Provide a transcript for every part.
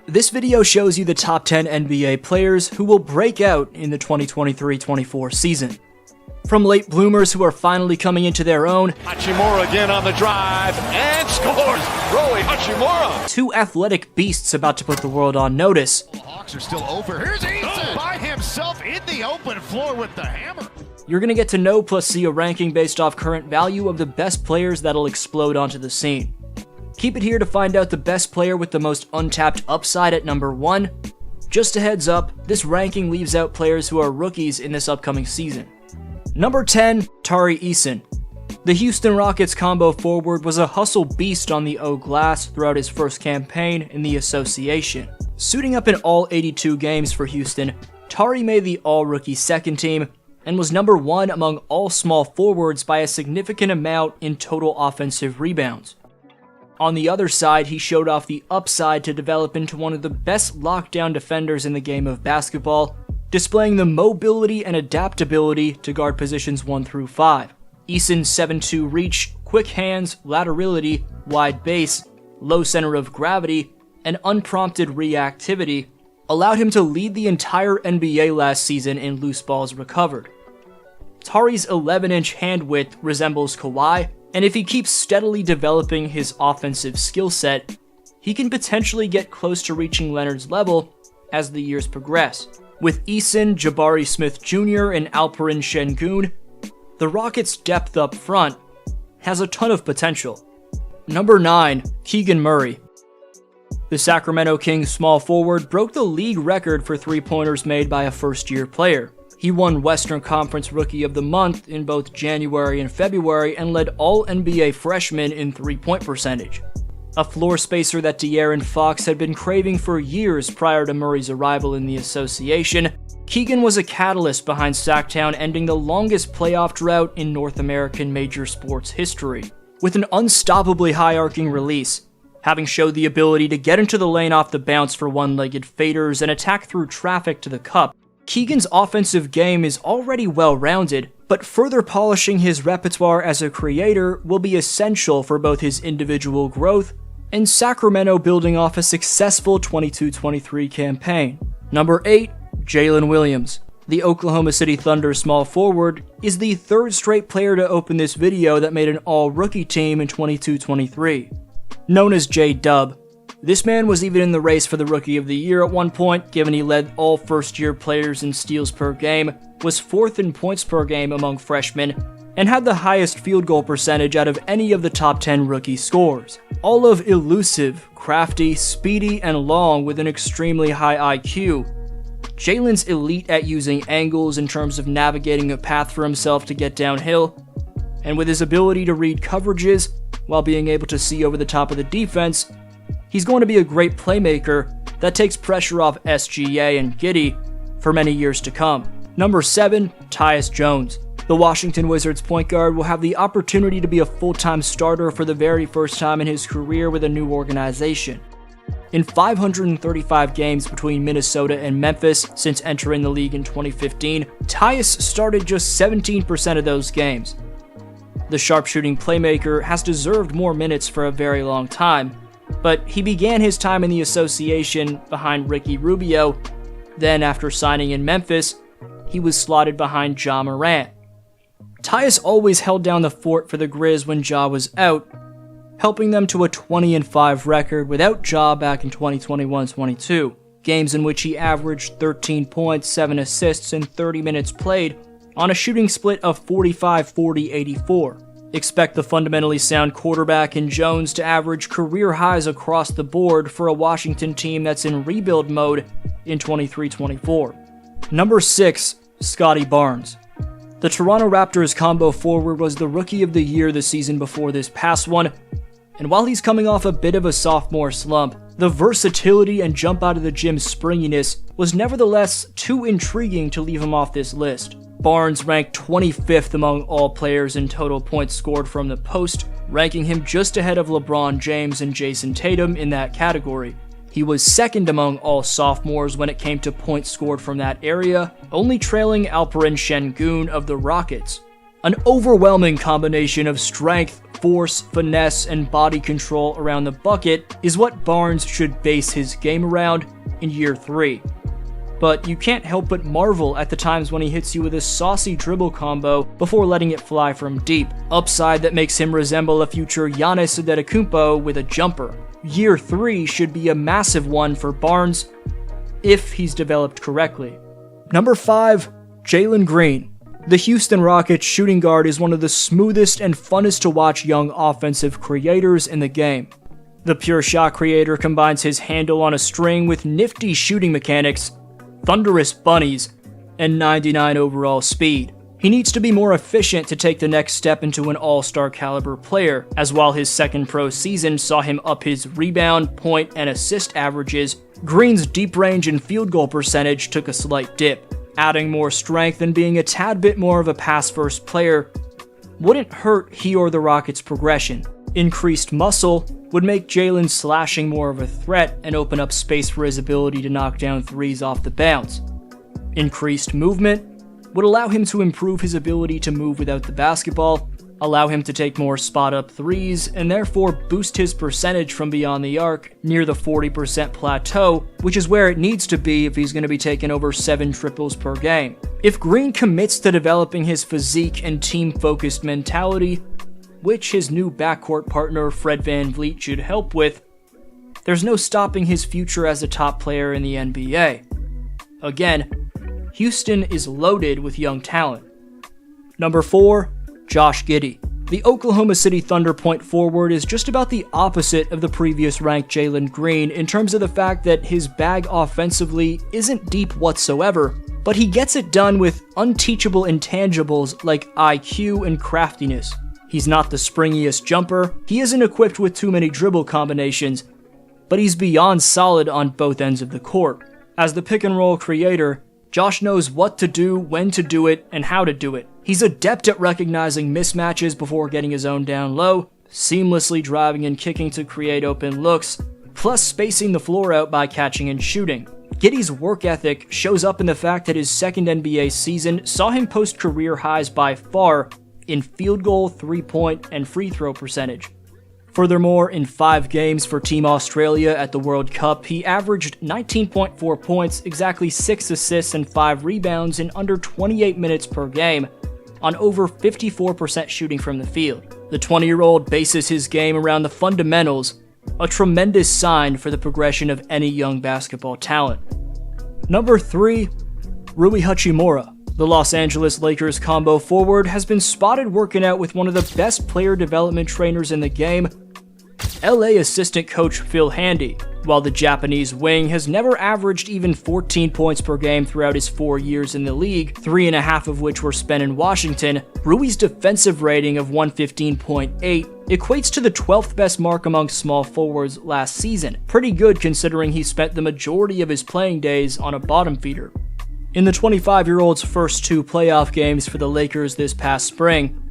This video shows you the top 10 NBA players who will break out in the 2023-24 season. From late bloomers who are finally coming into their own, Hachimura again on the drive, and scores! Roy Hachimura! to athletic beasts about to put the world on notice. The Hawks are still over. Here's Eason by himself in the open floor with the hammer. You're going to get to know plus see a ranking based off current value of the best players that'll explode onto the scene. Keep it here to find out the best player with the most untapped upside at number 1. Just a heads up, this ranking leaves out players who are rookies in this upcoming season. Number 10, Tari Eason. The Houston Rockets combo forward was a hustle beast on the O glass throughout his first campaign in the association. Suiting up in all 82 games for Houston, Tari made the all-rookie second team and was number 1 among all small forwards by a significant amount in total offensive rebounds. On the other side, he showed off the upside to develop into one of the best lockdown defenders in the game of basketball, displaying the mobility and adaptability to guard positions 1 through 5. Eason's 7'2" reach, quick hands, laterality, wide base, low center of gravity, and unprompted reactivity allowed him to lead the entire NBA last season in loose balls recovered. Tari's 11-inch hand width resembles Kawhi, and if he keeps steadily developing his offensive skill set, he can potentially get close to reaching Leonard's level as the years progress. With Eason, Jabari Smith Jr., and Alperen Şengün, the Rockets' depth up front has a ton of potential. Number 9, Keegan Murray. The Sacramento Kings small forward broke the league record for three-pointers made by a first-year player. He won Western Conference Rookie of the Month in both January and February and led all NBA freshmen in three-point percentage. A floor spacer that De'Aaron Fox had been craving for years prior to Murray's arrival in the association, Keegan was a catalyst behind Sacktown ending the longest playoff drought in North American major sports history. With an unstoppably high-arcing release, having showed the ability to get into the lane off the bounce for one-legged faders and attack through traffic to the cup, Keegan's offensive game is already well-rounded, but further polishing his repertoire as a creator will be essential for both his individual growth and Sacramento building off a successful 22-23 campaign. Number 8, Jalen Williams. The Oklahoma City Thunder small forward is the third straight player to open this video that made an all-rookie team in 22-23. Known as J-Dub, this man was even in the race for the Rookie of the Year at one point, given he led all first-year players in steals per game, was 4th in points per game among freshmen, and had the highest field goal percentage out of any of the top 10 rookie scorers. All of elusive, crafty, speedy, and long with an extremely high IQ, Jalen's elite at using angles in terms of navigating a path for himself to get downhill, and with his ability to read coverages while being able to see over the top of the defense, he's going to be a great playmaker that takes pressure off SGA and Giddey for many years to come. Number 7, Tyus Jones. The Washington Wizards point guard will have the opportunity to be a full-time starter for the very first time in his career with a new organization. In 535 games between Minnesota and Memphis since entering the league in 2015, Tyus started just 17% of those games. The sharpshooting playmaker has deserved more minutes for a very long time, but he began his time in the association behind Ricky Rubio. Then, after signing in Memphis, he was slotted behind Ja Morant. Tyus always held down the fort for the Grizz when Ja was out, helping them to a 20-5 record without Ja back in 2021-22, games in which he averaged 13 points, 7 assists, and 30 minutes played on a shooting split of 45-40-84. Expect the fundamentally sound quarterback in Jones to average career highs across the board for a Washington team that's in rebuild mode in 23-24. Number 6, Scotty Barnes. The Toronto Raptors combo forward was the Rookie of the Year the season before this past one, and while he's coming off a bit of a sophomore slump, the versatility and jump out of the gym springiness was nevertheless too intriguing to leave him off this list. Barnes ranked 25th among all players in total points scored from the post, ranking him just ahead of LeBron James and Jason Tatum in that category. He was second among all sophomores when it came to points scored from that area, only trailing Alperen Şengün of the Rockets. An overwhelming combination of strength, force, finesse, and body control around the bucket is what Barnes should base his game around in year 3. But you can't help but marvel at the times when he hits you with a saucy dribble combo before letting it fly from deep, upside that makes him resemble a future Giannis Antetokounmpo with a jumper. Year 3 should be a massive one for Barnes if he's developed correctly. Number 5, Jalen Green. The Houston Rockets shooting guard is one of the smoothest and funnest to watch young offensive creators in the game. The pure shot creator combines his handle on a string with nifty shooting mechanics, thunderous bunnies, and 99 overall speed. He needs to be more efficient to take the next step into an all-star caliber player, as while his second pro season saw him up his rebound, point, and assist averages, Green's deep range and field goal percentage took a slight dip. Adding more strength and being a tad bit more of a pass-first player wouldn't hurt he or the Rockets' progression. Increased muscle would make Jalen slashing more of a threat and open up space for his ability to knock down threes off the bounce. Increased movement would allow him to improve his ability to move without the basketball, allow him to take more spot-up threes, and therefore boost his percentage from beyond the arc near the 40% plateau, which is where it needs to be if he's going to be taking over 7 triples per game. If Green commits to developing his physique and team-focused mentality, which his new backcourt partner Fred VanVleet should help with, there's no stopping his future as a top player in the NBA. Again, Houston is loaded with young talent. Number 4, Josh Giddey. The Oklahoma City Thunder point forward is just about the opposite of the previous ranked Jalen Green in terms of the fact that his bag offensively isn't deep whatsoever, but he gets it done with unteachable intangibles like IQ and craftiness. He's not the springiest jumper, he isn't equipped with too many dribble combinations, but he's beyond solid on both ends of the court. As the pick-and-roll creator, Josh knows what to do, when to do it, and how to do it. He's adept at recognizing mismatches before getting his own down low, seamlessly driving and kicking to create open looks, plus spacing the floor out by catching and shooting. Giddey's work ethic shows up in the fact that his second NBA season saw him post career highs by far in field goal, three-point, and free throw percentage. Furthermore, in 5 games for Team Australia at the World Cup, he averaged 19.4 points, exactly 6 assists and 5 rebounds in under 28 minutes per game, on over 54% shooting from the field. The 20-year-old bases his game around the fundamentals, a tremendous sign for the progression of any young basketball talent. Number 3, Rui Hachimura. The Los Angeles Lakers combo forward has been spotted working out with one of the best player development trainers in the game, LA assistant coach Phil Handy, while the Japanese wing has never averaged even 14 points per game throughout his 4 years in the league, 3.5 of which were spent in Washington. Rui's defensive rating of 115.8 equates to the 12th best mark among small forwards last season. Pretty good considering he spent the majority of his playing days on a bottom feeder. In the 25-year-old's first 2 playoff games for the Lakers this past spring,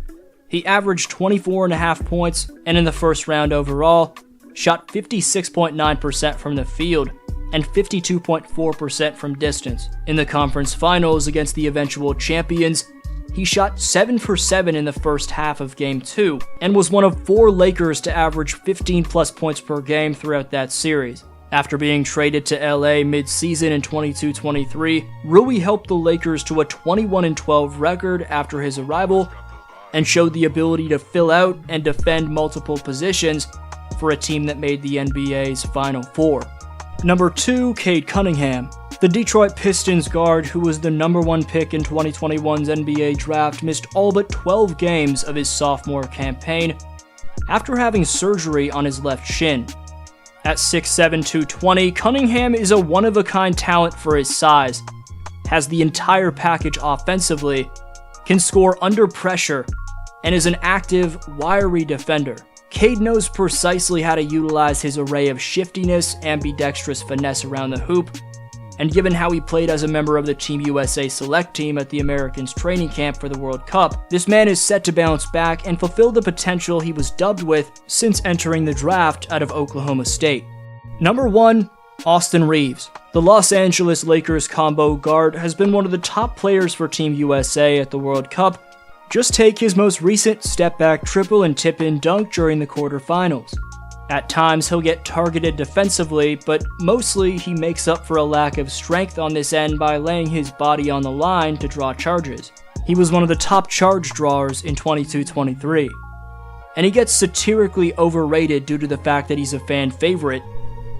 he averaged 24.5 points, and in the first round overall, shot 56.9% from the field and 52.4% from distance. In the conference finals against the eventual champions, he shot 7 for 7 in the first half of Game 2, and was one of 4 Lakers to average 15-plus points per game throughout that series. After being traded to LA mid-season in 22-23, Rui helped the Lakers to a 21-12 record after his arrival, and showed the ability to fill out and defend multiple positions for a team that made the NBA's Final Four. Number 2, Cade Cunningham. The Detroit Pistons guard, who was the number 1 pick in 2021's NBA draft, missed all but 12 games of his sophomore campaign after having surgery on his left shin. At 6'7", 220, Cunningham is a one-of-a-kind talent for his size, has the entire package offensively, can score under pressure, and is an active, wiry defender. Cade knows precisely how to utilize his array of shiftiness, ambidextrous finesse around the hoop, and given how he played as a member of the Team USA select team at the Americans training camp for the World Cup, this man is set to bounce back and fulfill the potential he was dubbed with since entering the draft out of Oklahoma State. Number 1, Austin Reeves. The Los Angeles Lakers combo guard has been one of the top players for Team USA at the World Cup, Just take his most recent step-back triple and tip-in dunk during the quarterfinals. At times, he'll get targeted defensively, but mostly he makes up for a lack of strength on this end by laying his body on the line to draw charges. He was one of the top charge drawers in 22-23. And he gets satirically overrated due to the fact that he's a fan favorite,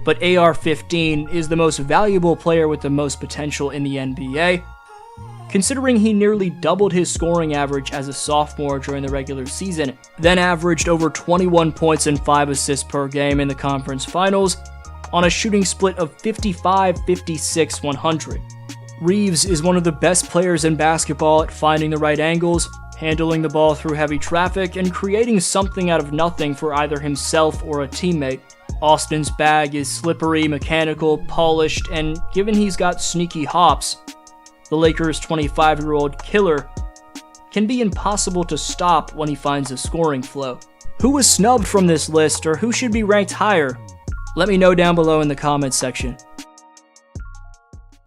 but AR-15 is the most valuable player with the most potential in the NBA, considering he nearly doubled his scoring average as a sophomore during the regular season, then averaged over 21 points and 5 assists per game in the conference finals on a shooting split of 55-56-100. Reeves is one of the best players in basketball at finding the right angles, handling the ball through heavy traffic, and creating something out of nothing for either himself or a teammate. Austin's bag is slippery, mechanical, polished, and given he's got sneaky hops, the Lakers' 25-year-old killer can be impossible to stop when he finds a scoring flow. Who was snubbed from this list, or who should be ranked higher? Let me know down below in the comments section.